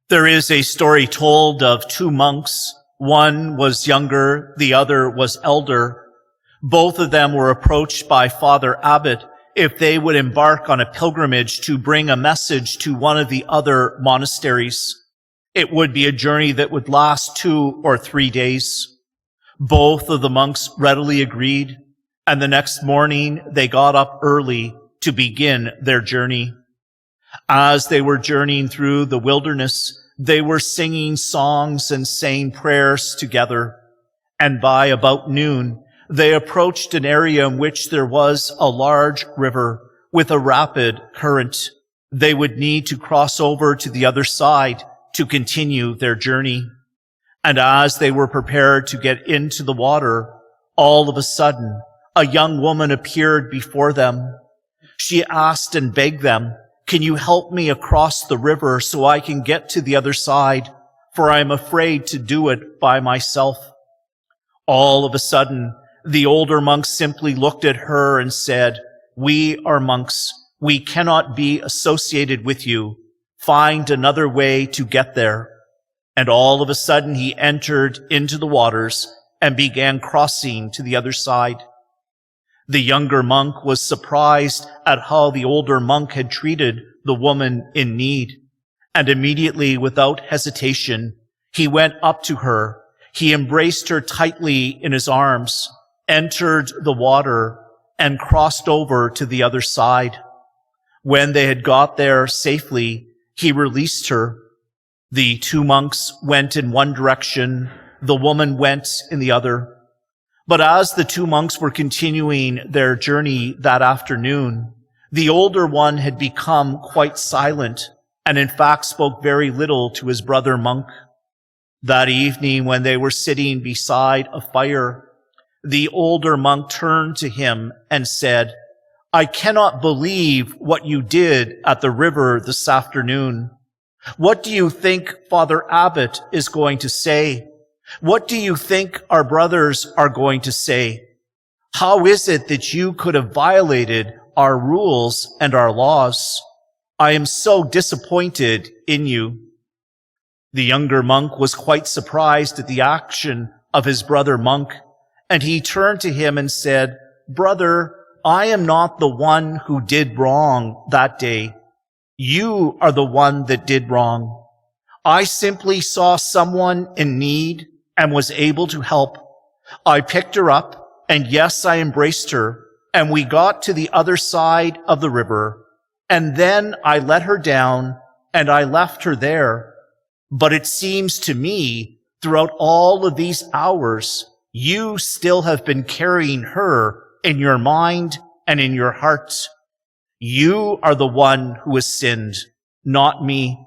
There is a story told of two monks. One was younger, the other was elder. Both of them were approached by Father Abbot if they would embark on a pilgrimage to bring a message to one of the other monasteries. It would be a journey that would last 2 or 3 days. Both of the monks readily agreed, and the next morning they got up early to begin their journey. As they were journeying through the wilderness, they were singing songs and saying prayers together. And by about noon, they approached an area in which there was a large river with a rapid current. They would need to cross over to the other side to continue their journey. And as they were prepared to get into the water, all of a sudden, a young woman appeared before them. She asked and begged them, "Can you help me across the river so I can get to the other side? For I am afraid to do it by myself." All of a sudden, the older monk simply looked at her and said, "We are monks. We cannot be associated with you. Find another way to get there." And all of a sudden, he entered into the waters and began crossing to the other side. The younger monk was surprised at how the older monk had treated the woman in need. And immediately, without hesitation, he went up to her. He embraced her tightly in his arms, entered the water, and crossed over to the other side. When they had got there safely, he released her. The two monks went in one direction, the woman went in the other. But as the two monks were continuing their journey that afternoon, the older one had become quite silent and in fact spoke very little to his brother monk. That evening, when they were sitting beside a fire, the older monk turned to him and said, "I cannot believe what you did at the river this afternoon. What do you think Father Abbot is going to say? What do you think our brothers are going to say? How is it that you could have violated our rules and our laws? I am so disappointed in you." The younger monk was quite surprised at the action of his brother monk, and he turned to him and said, "Brother, I am not the one who did wrong that day. You are the one that did wrong. I simply saw someone in need and was able to help. I picked her up, and yes, I embraced her, and we got to the other side of the river, and then I let her down, and I left her there. But it seems to me, throughout all of these hours, you still have been carrying her in your mind and in your heart. You are the one who has sinned, not me."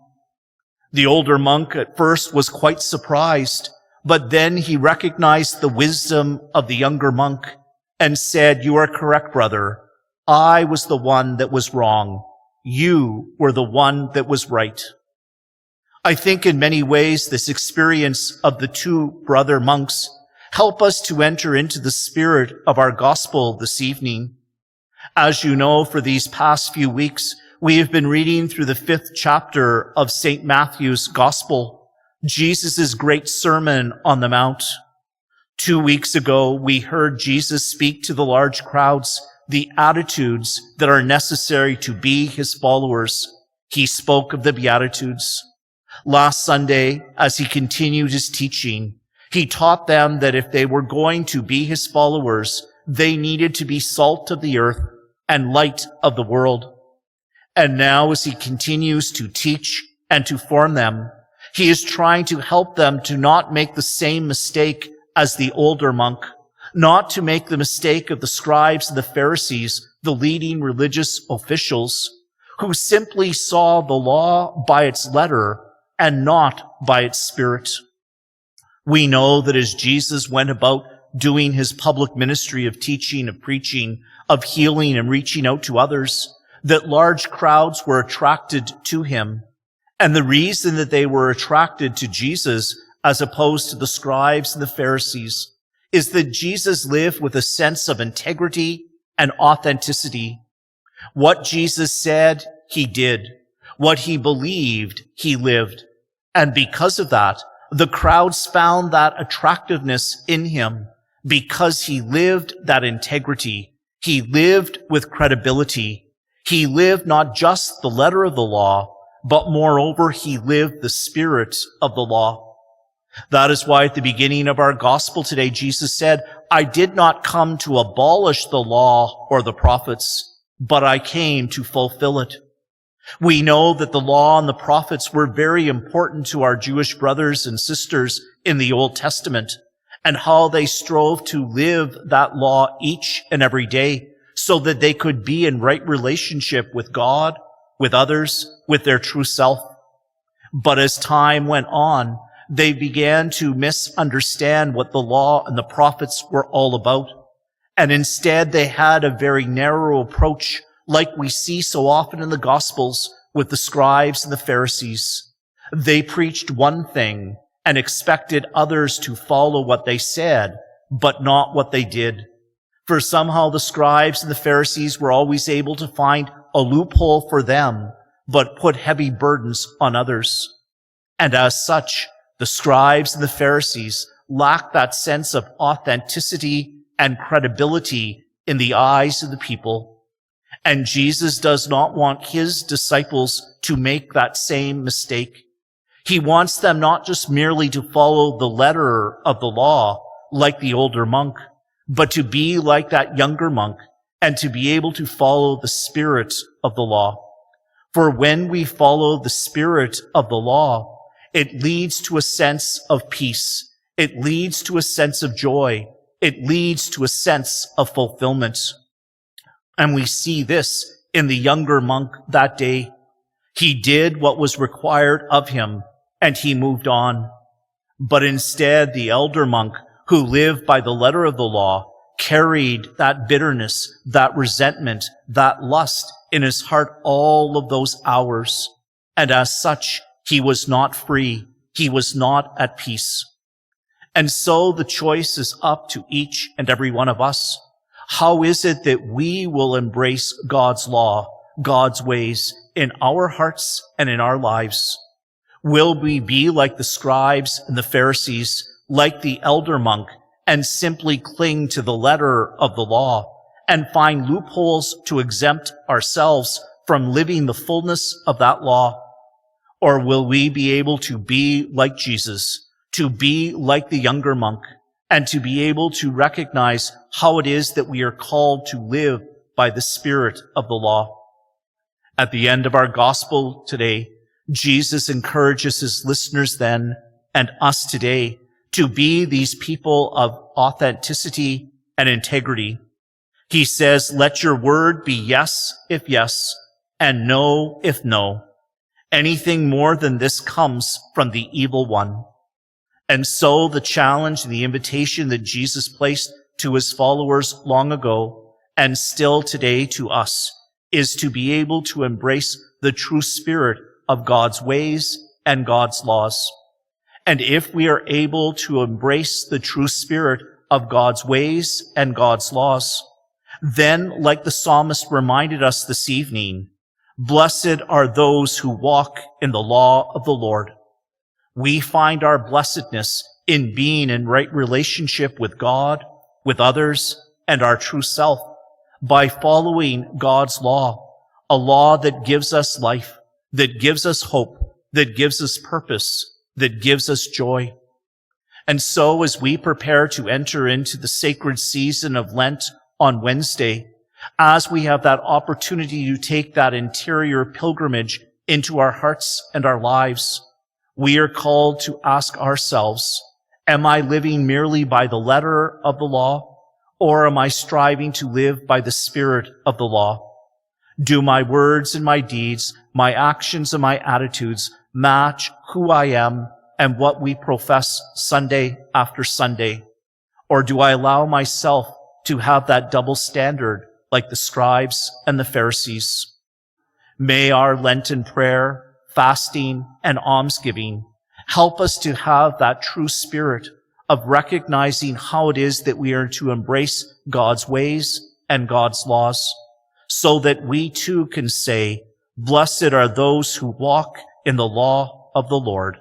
The older monk at first was quite surprised, but then he recognized the wisdom of the younger monk and said, "You are correct, brother. I was the one that was wrong. You were the one that was right." I think in many ways this experience of the two brother monks help us to enter into the spirit of our gospel this evening. As you know, for these past few weeks, we have been reading through the 5th chapter of St. Matthew's Gospel, Jesus' great Sermon on the Mount. 2 weeks ago, we heard Jesus speak to the large crowds the attitudes that are necessary to be his followers. He spoke of the Beatitudes. Last Sunday, as he continued his teaching, he taught them that if they were going to be his followers, they needed to be salt of the earth and light of the world. And now, as he continues to teach and to form them, he is trying to help them to not make the same mistake as the older monk, not to make the mistake of the scribes and the Pharisees, the leading religious officials, who simply saw the law by its letter and not by its spirit. We know that as Jesus went about doing his public ministry of teaching, of preaching, of healing and reaching out to others, that large crowds were attracted to him. And the reason that they were attracted to Jesus as opposed to the scribes and the Pharisees is that Jesus lived with a sense of integrity and authenticity. What Jesus said, he did. What he believed, he lived. And because of that, the crowds found that attractiveness in him because he lived that integrity. He lived with credibility. He lived not just the letter of the law, but moreover, he lived the spirit of the law. That is why at the beginning of our gospel today, Jesus said, I did not come to abolish the law or the prophets, but I came to fulfill it. We know that the law and the prophets were very important to our Jewish brothers and sisters in the Old Testament, and how they strove to live that law each and every day so that they could be in right relationship with God, with others, with their true self. But as time went on, they began to misunderstand what the law and the prophets were all about. And instead, they had a very narrow approach, like we see so often in the Gospels with the scribes and the Pharisees. They preached one thing and expected others to follow what they said, but not what they did. For somehow the scribes and the Pharisees were always able to find a loophole for them, but put heavy burdens on others. And as such, the scribes and the Pharisees lacked that sense of authenticity and credibility in the eyes of the people. And Jesus does not want his disciples to make that same mistake. He wants them not just merely to follow the letter of the law like the older monk, but to be like that younger monk and to be able to follow the spirit of the law. For when we follow the spirit of the law, it leads to a sense of peace. It leads to a sense of joy. It leads to a sense of fulfillment. And we see this in the younger monk that day. He did what was required of him, and he moved on. But instead, the elder monk, who lived by the letter of the law, carried that bitterness, that resentment, that lust in his heart all of those hours. And as such, he was not free. He was not at peace. And so the choice is up to each and every one of us. How is it that we will embrace God's law, God's ways in our hearts and in our lives? Will we be like the scribes and the Pharisees, like the elder monk, and simply cling to the letter of the law and find loopholes to exempt ourselves from living the fullness of that law? Or will we be able to be like Jesus, to be like the younger monk, and to be able to recognize how it is that we are called to live by the spirit of the law? At the end of our gospel today, Jesus encourages his listeners then and us today to be these people of authenticity and integrity. He says, let your word be yes if yes, and no if no. Anything more than this comes from the evil one. And so the challenge and the invitation that Jesus placed to his followers long ago, and still today to us, is to be able to embrace the true spirit of God's ways and God's laws. And if we are able to embrace the true spirit of God's ways and God's laws, then, like the psalmist reminded us this evening, blessed are those who walk in the law of the Lord. We find our blessedness in being in right relationship with God, with others, and our true self by following God's law, a law that gives us life, that gives us hope, that gives us purpose, that gives us joy. And so as we prepare to enter into the sacred season of Lent on Wednesday, as we have that opportunity to take that interior pilgrimage into our hearts and our lives, we are called to ask ourselves, am I living merely by the letter of the law, or am I striving to live by the spirit of the law? Do my words and my deeds, my actions and my attitudes match who I am and what we profess Sunday after Sunday? Or do I allow myself to have that double standard like the scribes and the Pharisees? May our Lenten prayer, fasting, and almsgiving help us to have that true spirit of recognizing how it is that we are to embrace God's ways and God's laws, so that we too can say, blessed are those who walk in the law of the Lord.